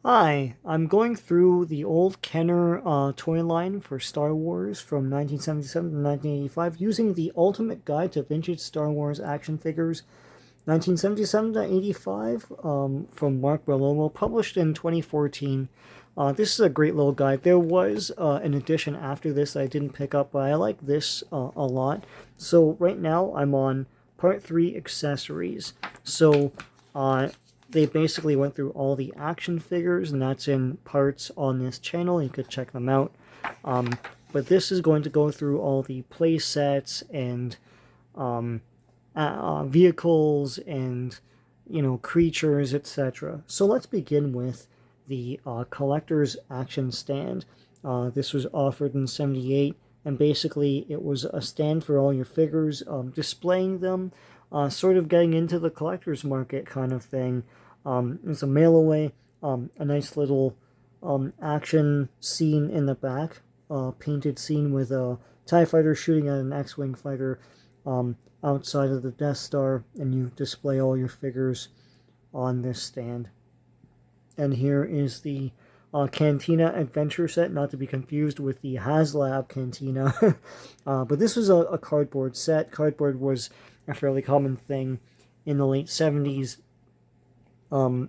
Hi, I'm going through the old Kenner toy line for Star Wars from 1977 to 1985 using the Ultimate Guide to Vintage Star Wars Action Figures 1977 to 85 from Mark Bellomo, published in 2014. This is a great little guide. There was an edition after this that I didn't pick up, but I like this a lot. So right now I'm on part 3 accessories. So uh, they basically went through all the action figures, and that's in parts on this channel. You could check them out. But this is going to go through all the play sets and vehicles and creatures, etc. So let's begin with the collector's action stand. This was offered in '78, and basically it was a stand for all your figures, displaying them, sort of getting into the collector's market kind of thing. It's a mail away, a nice little action scene in the back, painted scene with a TIE fighter shooting at an X-Wing fighter outside of the Death Star, and you display all your figures on this stand. And here is the Cantina Adventure Set, not to be confused with the HasLab Cantina. But this was a cardboard set. Cardboard was a fairly common thing in the late 70s. A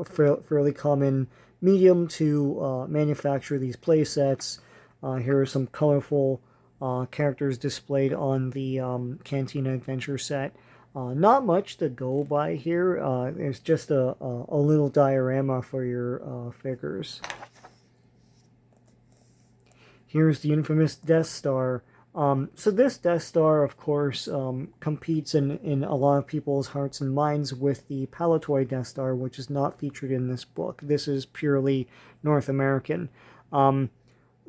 fairly common medium to manufacture these play sets. Here are some colorful characters displayed on the Cantina Adventure set. Not much to go by here. It's just a little diorama for your figures. Here's the infamous Death Star. So this Death Star, of course, competes in a lot of people's hearts and minds with the Palatoy Death Star, which is not featured in this book. This is purely North American.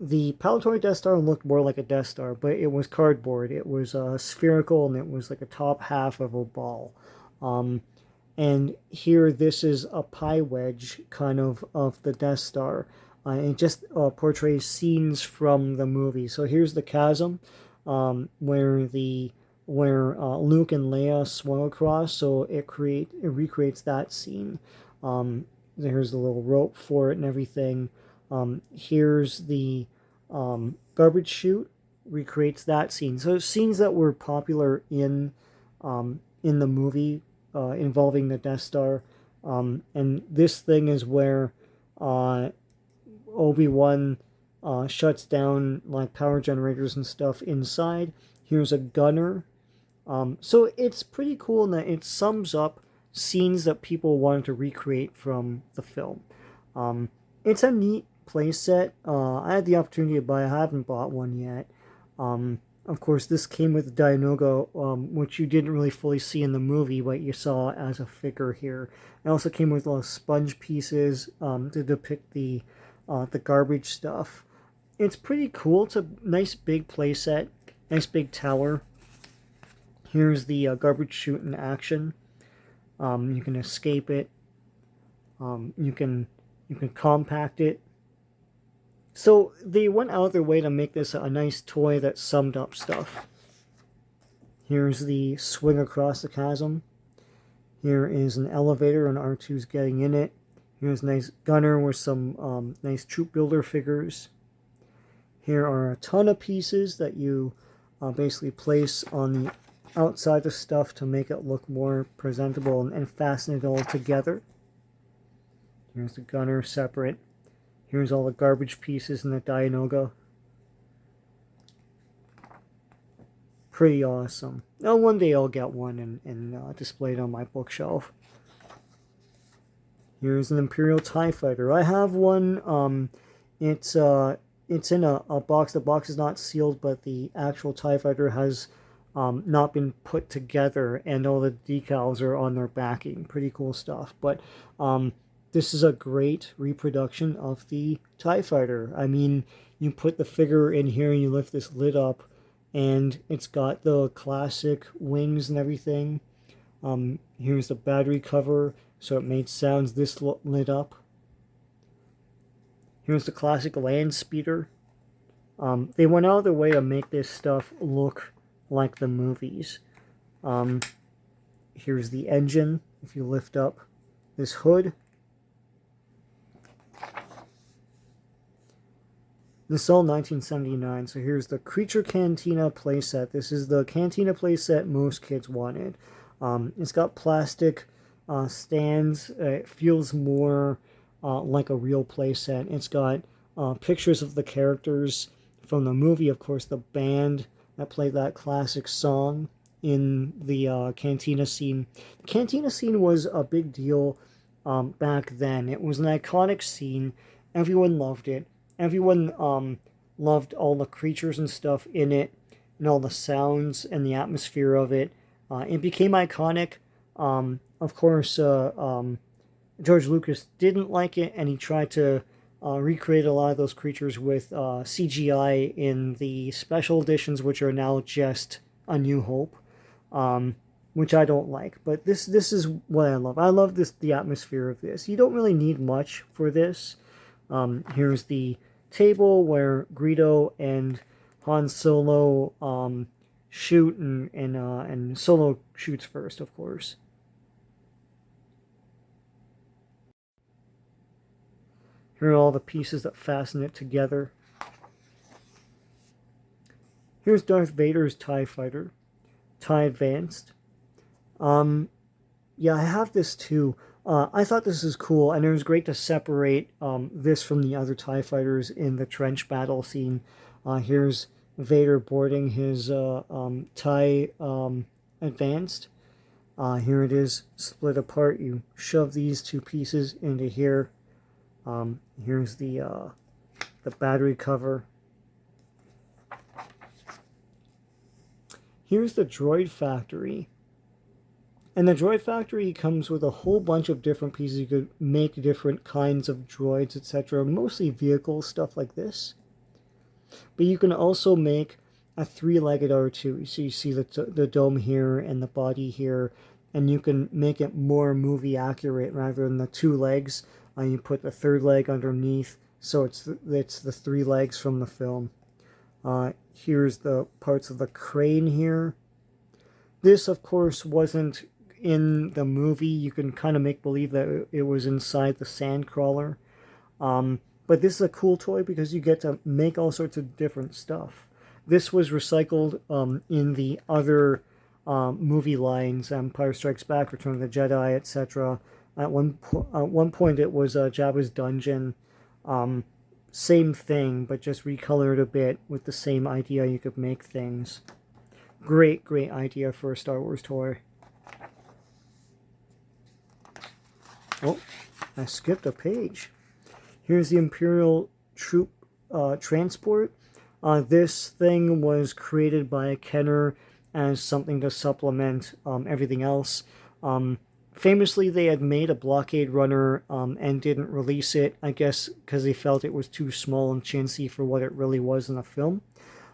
The Palatoy Death Star looked more like a Death Star, but it was cardboard. It was spherical, and it was like a top half of a ball. And here, this is a pie wedge kind of the Death Star. It just portrays scenes from the movie. So here's the chasm, where Luke and Leia swung across. So it recreates that scene. There's the little rope for it and everything. Here's the garbage chute, recreates that scene. So scenes that were popular in the movie involving the Death Star. And this thing is where Obi-Wan shuts down like power generators and stuff inside. Here's a gunner. So it's pretty cool in that it sums up scenes that people wanted to recreate from the film. It's a neat playset. I had the opportunity to buy. I haven't bought one yet. Of course, this came with Dianoga, which you didn't really fully see in the movie, but you saw as a figure here. It also came with little sponge pieces to depict the garbage stuff. It's pretty cool. It's a nice big playset, nice big tower. Here's the garbage chute in action. You can escape it. You can compact it. So they went out of their way to make this a nice toy that summed up stuff. Here's the swing across the chasm. Here is an elevator, and R2's getting in it. Here's a nice gunner with some nice troop builder figures. Here are a ton of pieces that you basically place on the outside of stuff to make it look more presentable and fasten it all together. Here's the gunner separate. Here's all the garbage pieces in the Dianoga. Pretty awesome. Now one day I'll get one and display it on my bookshelf. Here's an Imperial Tie Fighter. I have one. It's in a box. The box is not sealed, but the actual Tie Fighter has not been put together, and all the decals are on their backing. Pretty cool stuff. But this is a great reproduction of the TIE Fighter. I mean, you put the figure in here and you lift this lid up, and it's got the classic wings and everything. Here's the battery cover, so it made sounds this lit up. Here's the classic land speeder. They went out of their way to make this stuff look like the movies. Here's the engine. If you lift up this hood, This is all 1979. So here's the Creature Cantina playset. This is the Cantina playset most kids wanted. It's got plastic stands. It feels more like a real playset. It's got pictures of the characters from the movie. Of course, the band that played that classic song in the Cantina scene. The Cantina scene was a big deal back then. It was an iconic scene. Everyone loved it. Everyone loved all the creatures and stuff in it, and all the sounds and the atmosphere of it. It became iconic. Of course, George Lucas didn't like it, and he tried to recreate a lot of those creatures with CGI in the special editions, which are now just A New Hope, which I don't like. But this is what I love. I love the atmosphere of this. You don't really need much for this. Here's the table where Greedo and Han Solo shoot, and Solo shoots first, of course. Here are all the pieces that fasten it together. Here's Darth Vader's TIE Fighter, TIE Advanced. Yeah, I have this too. I thought this was cool, and it was great to separate this from the other TIE Fighters in the trench battle scene. Here's Vader boarding his TIE Advanced. Here it is split apart. You shove these two pieces into here. Here's the battery cover. Here's the Droid Factory. And the Droid Factory comes with a whole bunch of different pieces. You could make different kinds of droids, etc. Mostly vehicles, stuff like this. But you can also make a three-legged R2. So you see the dome here and the body here. And you can make it more movie accurate rather than the two legs. You put the third leg underneath. So it's the three legs from the film. Here's the parts of the crane here. This, of course, wasn't in the movie. You can kind of make believe that it was inside the Sandcrawler. But this is a cool toy because you get to make all sorts of different stuff. This was recycled in the other movie lines, Empire Strikes Back, Return of the Jedi, etc. At one point it was Jabba's dungeon. Same thing, but just recolored a bit with the same idea. You could make things. Great idea for a Star Wars toy. Oh, I skipped a page. Here's the Imperial Troop Transport. This thing was created by Kenner as something to supplement everything else. Famously, they had made a blockade runner and didn't release it, I guess because they felt it was too small and chintzy for what it really was in the film.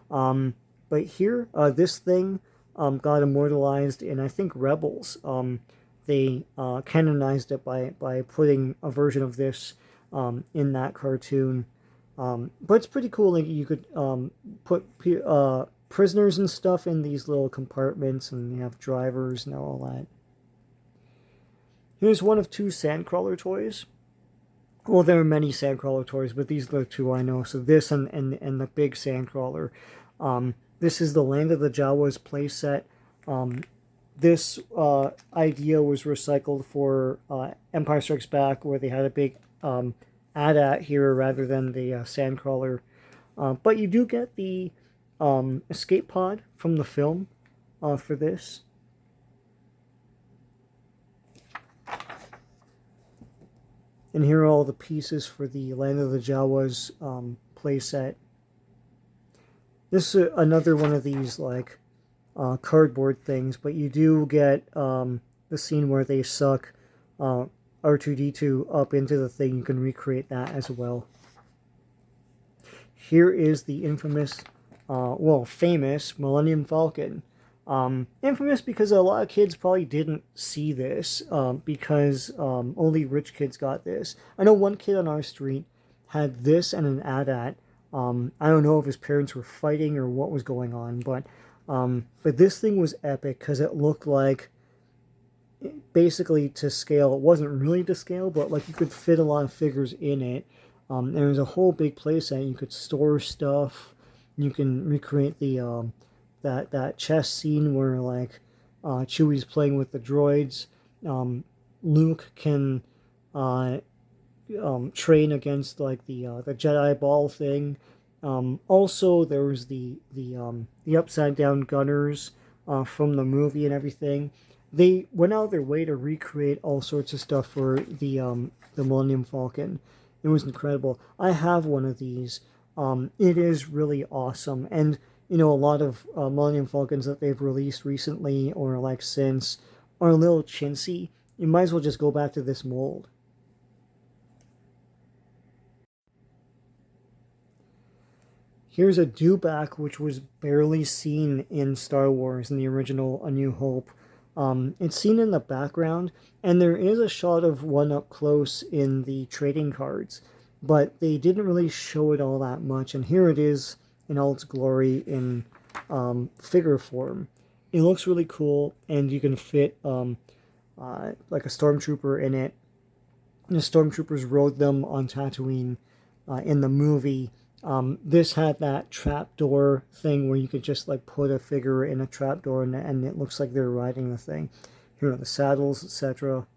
But here, this thing got immortalized in, I think, Rebels. They canonized it by putting a version of this in that cartoon. But it's pretty cool. Like, you could put prisoners and stuff in these little compartments, and you have drivers and all that. Here's one of two Sandcrawler toys. Well, there are many Sandcrawler toys, but these are the two I know. So this and the big Sandcrawler. This is the Land of the Jawas playset. This idea was recycled for Empire Strikes Back, where they had a big Adat here rather than the Sandcrawler. But you do get the escape pod from the film for this. And here are all the pieces for the Land of the Jawas playset. This is another one of these like cardboard things, but you do get the scene where they suck R2-D2 up into the thing. You can recreate that as well. Here is the infamous, famous Millennium Falcon. Infamous because a lot of kids probably didn't see this because only rich kids got this. I know one kid on our street had this and an AT-AT. I don't know if his parents were fighting or what was going on, but this thing was epic because it looked like, basically to scale. It wasn't really to scale, but like you could fit a lot of figures in it. There's a whole big playset. You could store stuff. You can recreate the that chess scene where like Chewie's playing with the droids. Luke can train against like the Jedi ball thing. Also, there was the upside down gunners from the movie and everything. They went out of their way to recreate all sorts of stuff for the Millennium Falcon. It was incredible. I have one of these. It is really awesome, and you know a lot of Millennium Falcons that they've released recently or like since are a little chintzy. You might as well just go back to this mold. Here's a Dback, which was barely seen in Star Wars in the original A New Hope. It's seen in the background, and there is a shot of one up close in the trading cards, but they didn't really show it all that much, and here it is in all its glory in figure form. It looks really cool, and you can fit like a stormtrooper in it. The stormtroopers rode them on Tatooine in the movie. This had that trapdoor thing where you could just like put a figure in a trapdoor and it looks like they're riding the thing. Here are the saddles, etc.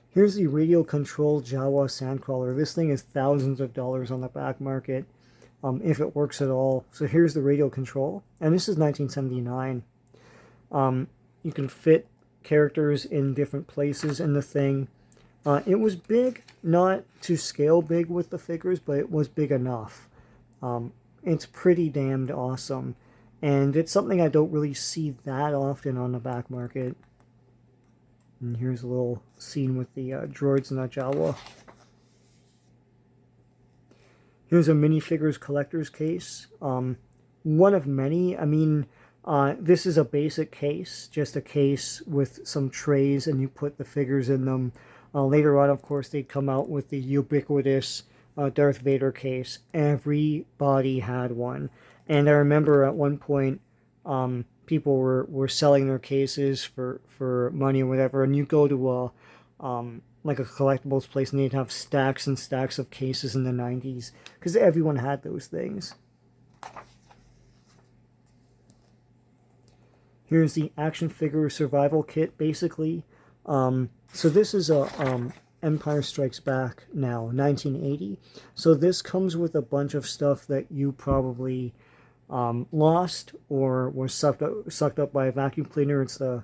Here's the radio controlled Jawa sandcrawler. This thing is thousands of dollars on the back market, if it works at all. So here's the radio control, and this is 1979. You can fit characters in different places in the thing. It was big, not to scale big with the figures, but it was big enough. It's pretty damned awesome, and it's something I don't really see that often on the back market. And here's a little scene with the droids and the Jawa. Here's a minifigures collector's case. One of many. I mean, this is a basic case, just a case with some trays, and you put the figures in them. Later on, of course, they'd come out with the ubiquitous Darth Vader case. Everybody had one. And I remember at one point, people were selling their cases for money or whatever, and you go to like a collectibles place and they'd have stacks and stacks of cases in the 90s, because everyone had those things. Here's the action figure survival kit, basically. So this is a Empire Strikes Back now, 1980. So this comes with a bunch of stuff that you probably lost or was sucked up by a vacuum cleaner. It's the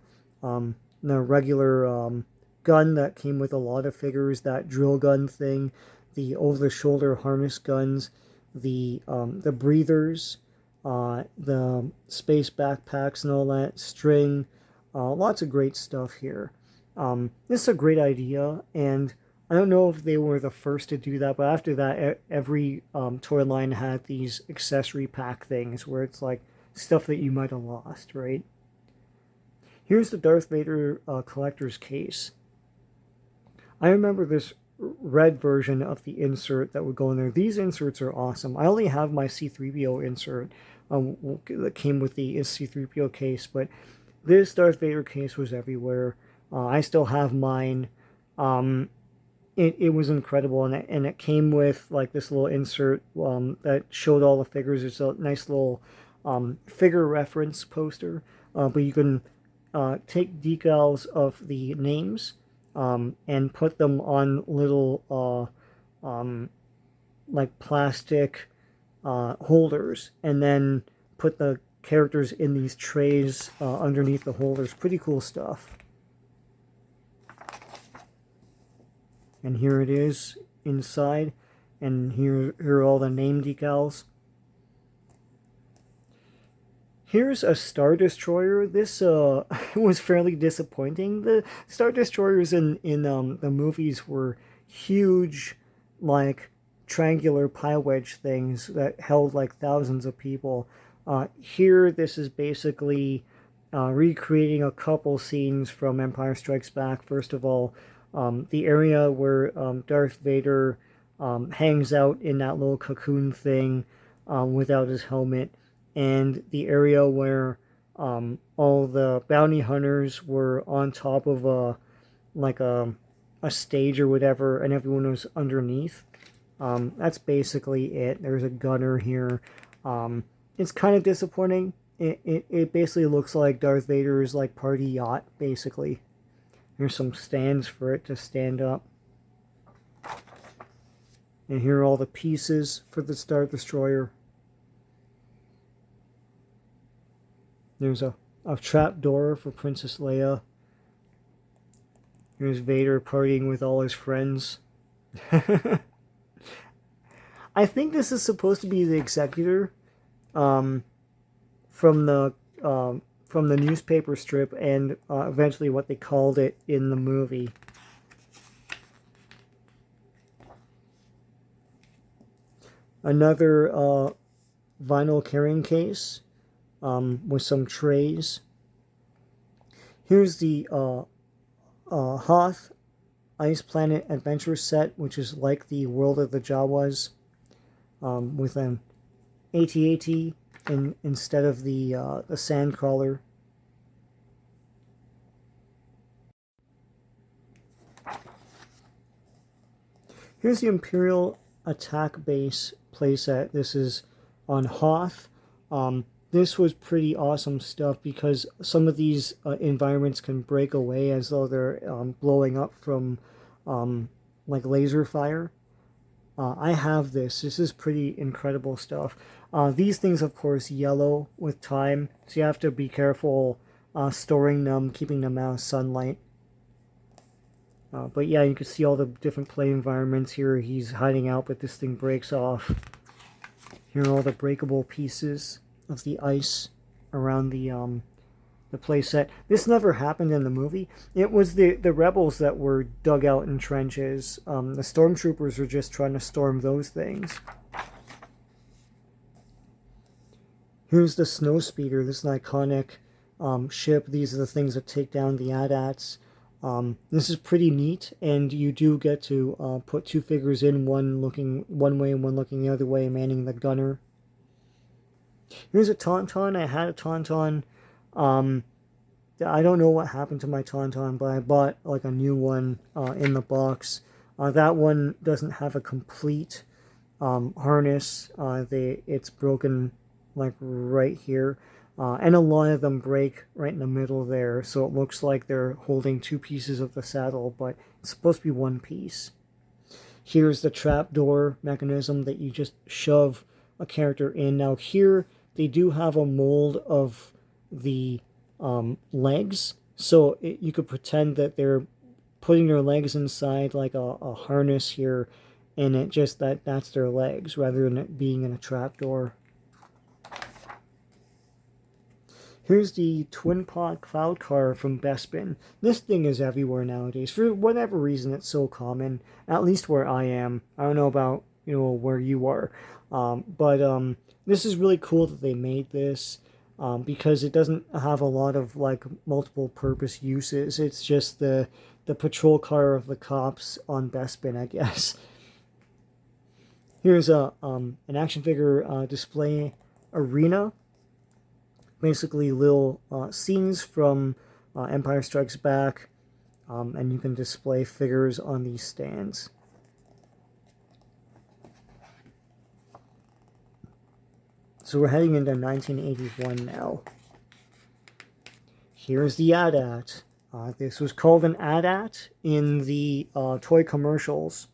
regular gun that came with a lot of figures, that drill gun thing, the over-the-shoulder harness guns, the breathers, the space backpacks and all that, string, lots of great stuff here. This is a great idea, and I don't know if they were the first to do that, but after that, every toy line had these accessory pack things where it's like stuff that you might have lost, right? Here's the Darth Vader collector's case. I remember this red version of the insert that would go in there. These inserts are awesome. I only have my C-3PO insert that came with the C-3PO case, but this Darth Vader case was everywhere. I still have mine. It was incredible, and it came with like this little insert that showed all the figures. It's a nice little figure reference poster, but you can take decals of the names and put them on little like plastic holders, and then put the characters in these trays underneath the holders. Pretty cool stuff. And here it is inside, and here are all the name decals. Here's a Star Destroyer. This was fairly disappointing. The Star Destroyers in the movies were huge, like triangular pie wedge things that held like thousands of people. Here, this is basically recreating a couple scenes from Empire Strikes Back. First of all, the area where Darth Vader hangs out in that little cocoon thing without his helmet, and the area where all the bounty hunters were on top of a a stage or whatever, and everyone was underneath. That's basically it. There's a gunner here. It's kind of disappointing. It basically looks like Darth Vader's like party yacht, basically. There's some stands for it to stand up. And here are all the pieces for the Star Destroyer. There's a trap door for Princess Leia. Here's Vader partying with all his friends. I think this is supposed to be the executor from the newspaper strip, and eventually what they called it in the movie. Another vinyl carrying case with some trays. Here's the Hoth Ice Planet Adventure set, which is like the World of the Jawas, with an AT-AT instead of the Sandcrawler. Here's the Imperial Attack Base playset. This is on Hoth. This was pretty awesome stuff because some of these environments can break away as though they're blowing up from like laser fire. I have this. This is pretty incredible stuff. These things, of course, yellow with time, so you have to be careful storing them, keeping them out of sunlight. But yeah, you can see all the different play environments here. He's hiding out, but this thing breaks off. Here are all the breakable pieces of the ice around the play set. This never happened in the movie. It was the rebels that were dug out in trenches. The stormtroopers were just trying to storm those things. Here's the Snowspeeder. This is an iconic ship. These are the things that take down the Adats. This is pretty neat, and you do get to put two figures in, one looking one way and one looking the other way, manning the gunner. Here's a Tauntaun. I had a Tauntaun. I don't know what happened to my Tauntaun, but I bought like a new one in the box. That one doesn't have a complete harness. It's broken like right here. And a lot of them break right in the middle there, so it looks like they're holding two pieces of the saddle, but it's supposed to be one piece. Here's the trapdoor mechanism that you just shove a character in. Now here, they do have a mold of the legs, so you could pretend that they're putting their legs inside like a harness here, and it just that's their legs, rather than it being in a trapdoor. Here's the Twinpod Cloud Car from Bespin. This thing is everywhere nowadays. For whatever reason, it's so common, at least where I am. I don't know about, where you are. But this is really cool that they made this because it doesn't have a lot of like multiple purpose uses. It's just the patrol car of the cops on Bespin, I guess. Here's an action figure display arena. Basically little scenes from Empire Strikes Back, and you can display figures on these stands. So we're heading into 1981 now. Here's the Adat. This was called an Adat in the toy commercials,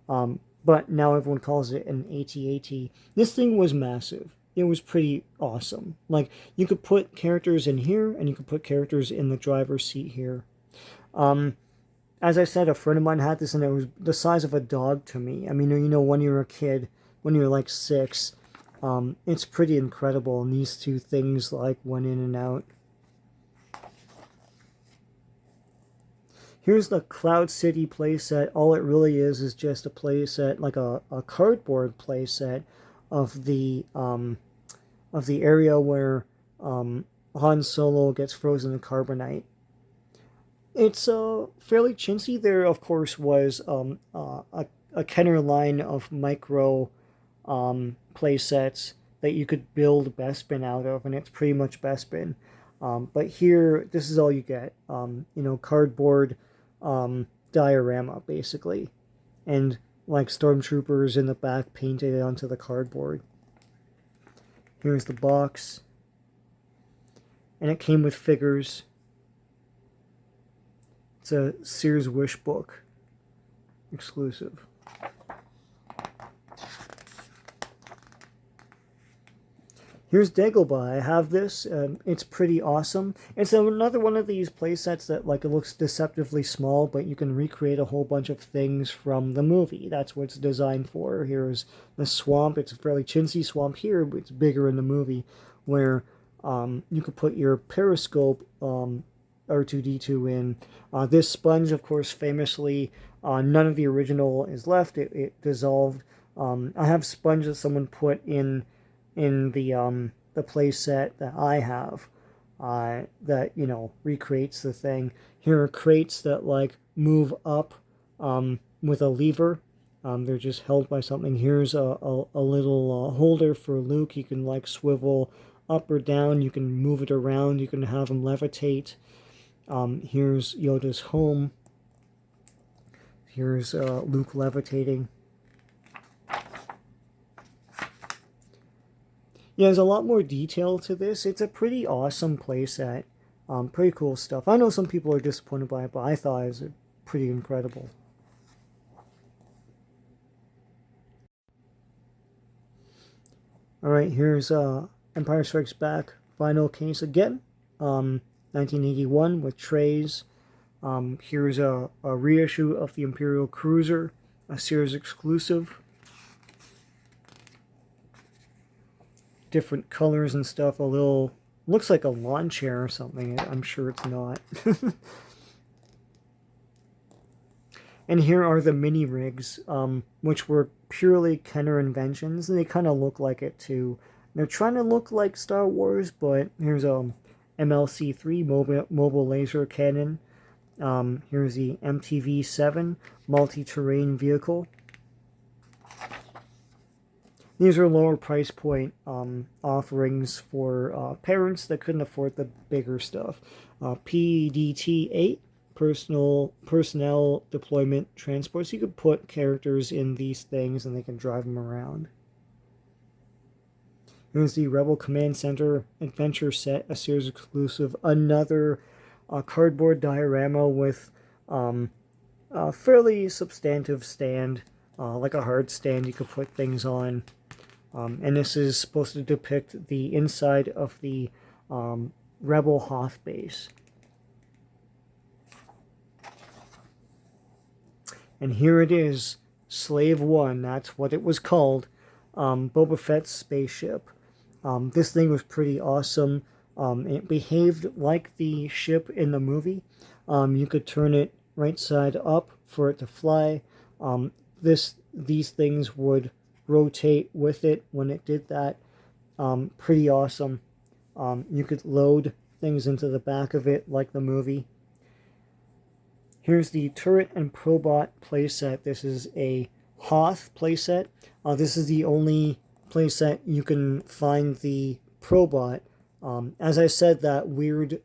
but now everyone calls it an AT-AT. This thing was massive. It was pretty awesome. Like, you could put characters in here, and you could put characters in the driver's seat here. As I said, a friend of mine had this, and it was the size of a dog to me. I mean, when you're a kid, when you're like 6, it's pretty incredible, and these two things, like, went in and out. Here's the Cloud City playset. All it really is just a playset, like a cardboard playset, of the area where Han Solo gets frozen in carbonite. It's fairly chintzy. There, of course, was a Kenner line of micro playsets that you could build Bespin out of, and it's pretty much Bespin. But here, this is all you get. Cardboard diorama, basically. And like stormtroopers in the back painted onto the cardboard. Here's the box. And it came with figures. It's a Sears Wish book exclusive. Here's Dagobah. I have this. It's pretty awesome. It's another one of these playsets that like it looks deceptively small, but you can recreate a whole bunch of things from the movie. That's what it's designed for. Here's the swamp. It's a fairly chintzy swamp here, but it's bigger in the movie, where you could put your periscope R2-D2 in. This sponge, of course, famously, none of the original is left. It dissolved. I have sponge that someone put in the play set that I have that, you know, recreates the thing. Here are crates that like move up with a lever. They're just held by something. Here's a little holder for Luke. You can like swivel up or down. You can move it around. You can have him levitate. Here's Yoda's home. Here's Luke levitating. Yeah, there's a lot more detail to this. It's a pretty awesome playset. Pretty cool stuff. I know some people are disappointed by it, but I thought it was pretty incredible. Alright, here's Empire Strikes Back vinyl case again. 1981 with trays. Here's a reissue of the Imperial Cruiser, a Sears exclusive. Different colors and stuff. A little, looks like a lawn chair or something. I'm sure it's not. And here are the mini rigs, which were purely Kenner inventions, and they kind of look like it too. They're trying to look like Star Wars, but here's MLC3 mobile laser cannon. Here's the MTV-7 multi-terrain vehicle. These are lower price point offerings for parents that couldn't afford the bigger stuff. PDT-8 personnel deployment transports. You could put characters in these things and they can drive them around. Here's the Rebel Command Center Adventure Set, a Sears exclusive. Another cardboard diorama with a fairly substantive stand, like a hard stand you could put things on. And this is supposed to depict the inside of the Rebel Hoth base. And here it is, Slave One, that's what it was called, Boba Fett's spaceship. This thing was pretty awesome. It behaved like the ship in the movie. You could turn it right side up for it to fly. These things would rotate with it when it did that. Pretty awesome. You could load things into the back of it like the movie. Here's the Turret and Probot playset. This is a Hoth playset. This is the only playset you can find the Probot. As I said, that weird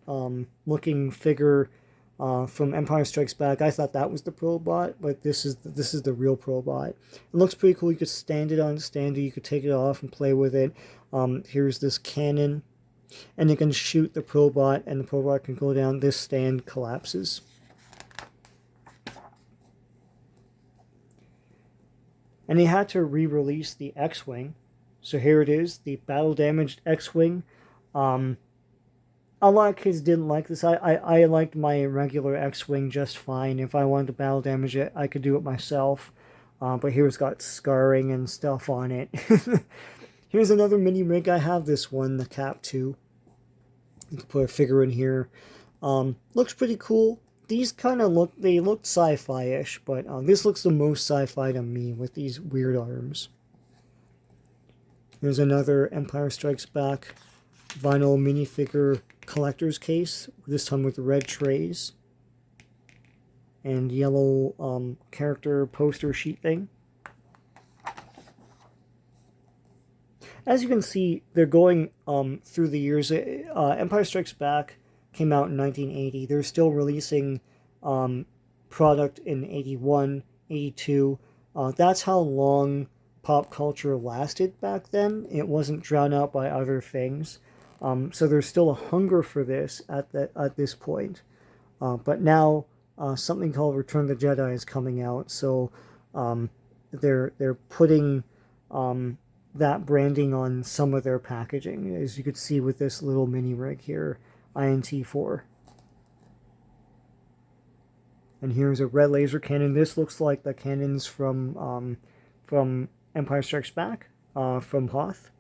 looking figure from Empire Strikes Back, I thought that was the Probot, but this is the real Probot. It looks pretty cool. You could stand it on a stander. You could take it off and play with it. Here's this cannon, and you can shoot the Probot, and the Probot can go down. This stand collapses. And they had to re-release the X-Wing. So here it is, the battle-damaged X-Wing. A lot of kids didn't like this. I liked my regular X-Wing just fine. If I wanted to battle damage it, I could do it myself. But here it's got scarring and stuff on it. Here's another mini rig. I have this one, the Cap 2. You can put a figure in here. Looks pretty cool. These kind of look sci-fi-ish, but this looks the most sci-fi to me with these weird arms. Here's another Empire Strikes Back vinyl minifigure collector's case, this time with red trays and yellow character poster sheet thing. As you can see, they're going through the years. Empire Strikes Back came out in 1980. They're still releasing product in 81, 82. That's how long pop culture lasted back then. It wasn't drowned out by other things. So there's still a hunger for this at this point. But now something called Return of the Jedi is coming out, so they're putting that branding on some of their packaging, as you could see with this little mini rig here, INT4. And here's a red laser cannon. This looks like the cannons from Empire Strikes Back, from Hoth.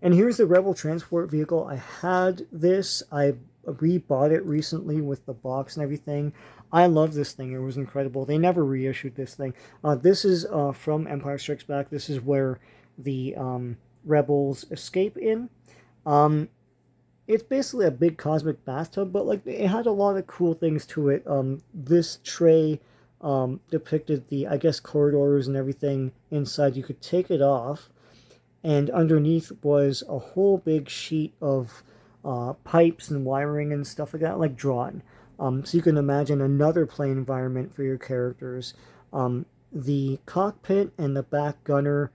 And here's the Rebel transport vehicle. I had this. I rebought it recently with the box and everything. I love this thing. It was incredible. They never reissued this thing. This is from Empire Strikes Back. This is where the Rebels escape in. It's basically a big cosmic bathtub, but like it had a lot of cool things to it. This tray depicted the, I guess, corridors and everything inside. You could take it off, and underneath was a whole big sheet of pipes and wiring and stuff like that, like drawn. So you can imagine another play environment for your characters. The cockpit and the back gunner,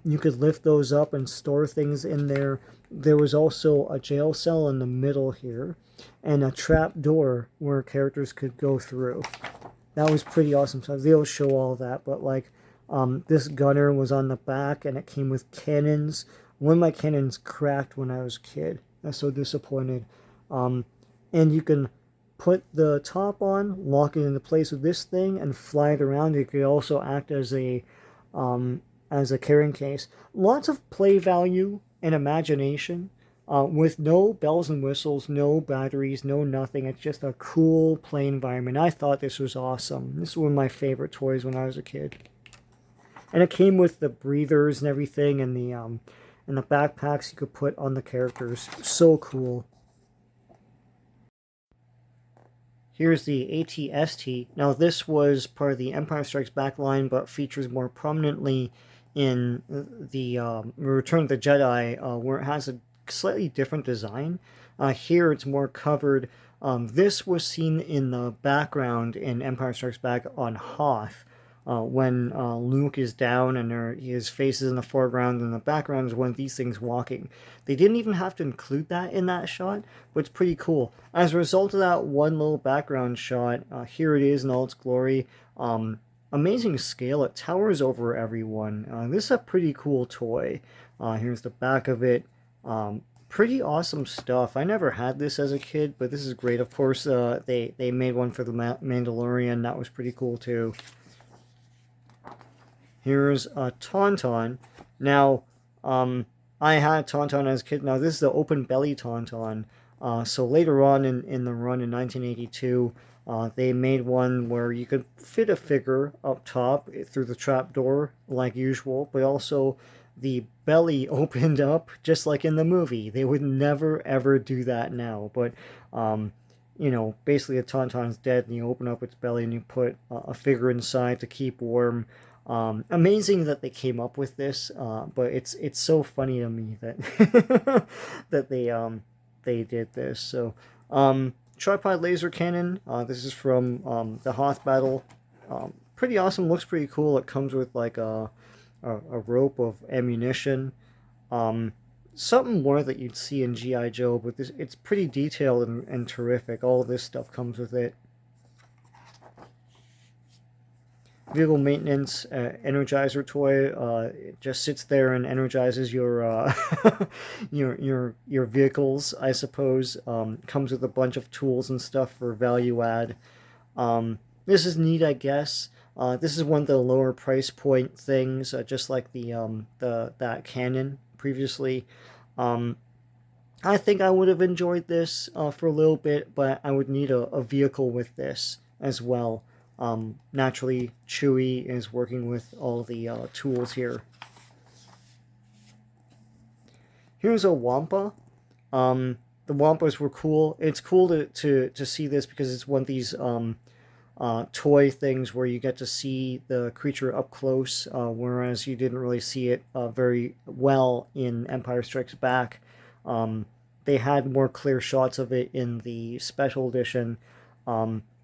you could lift those up and store things in there. There was also a jail cell in the middle here, and a trap door where characters could go through. That was pretty awesome. So they'll show all that, but like this gunner was on the back, and it came with cannons. One of my cannons cracked when I was a kid. I was so disappointed. And you can put the top on, lock it into place with this thing, and fly it around. It could also act as a carrying case. Lots of play value and imagination, with no bells and whistles, no batteries, no nothing. It's just a cool play environment. I thought this was awesome. This is one of my favorite toys when I was a kid. And it came with the breathers and everything, and the backpacks you could put on the characters. So cool. Here's the AT-ST. Now this was part of the Empire Strikes Back line, but features more prominently in the Return of the Jedi, where it has a slightly different design. Here it's more covered. This was seen in the background in Empire Strikes Back on Hoth, when Luke is down and his face is in the foreground, and the background is one of these things walking. They didn't even have to include that in that shot, but it's pretty cool. As a result of that one little background shot, here it is in all its glory. Amazing scale. It towers over everyone. This is a pretty cool toy. Here's the back of it. Pretty awesome stuff. I never had this as a kid, but this is great. Of course, they made one for the Mandalorian. That was pretty cool too. Here's a Tauntaun. Now, I had Tauntaun as a kid. Now, this is the open belly Tauntaun. So later on in the run in 1982, they made one where you could fit a figure up top through the trap door like usual, but also the belly opened up just like in the movie. They would never ever do that now, but you know, basically a Tauntaun's dead and you open up its belly and you put a figure inside to keep warm. Amazing that they came up with this, but it's so funny to me that that they did this. So tripod laser cannon. This is from the Hoth battle. Pretty awesome. Looks pretty cool. It comes with like a rope of ammunition. Something more that you'd see in G.I. Joe, but it's pretty detailed and terrific. All this stuff comes with it. Vehicle maintenance, Energizer toy. It just sits there and energizes your your vehicles, I suppose. Comes with a bunch of tools and stuff for value add. This is neat, I guess. This is one of the lower price point things, just like that cannon previously. I think I would have enjoyed this for a little bit, but I would need a vehicle with this as well. Naturally, Chewie is working with all the tools here. Here's a Wampa. The Wampas were cool. It's cool to see this because it's one of these toy things where you get to see the creature up close, whereas you didn't really see it very well in Empire Strikes Back. they had more clear shots of it in the special edition.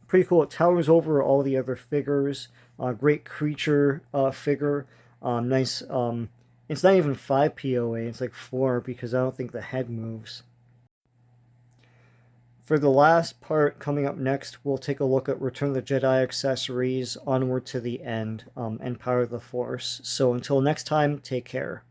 Pretty cool. It towers over all the other figures. Great creature figure. Nice. It's not even 5 POA. It's like 4 because I don't think the head moves. For the last part coming up next, we'll take a look at Return of the Jedi accessories onward to the end, and Power of the Force. So until next time, take care.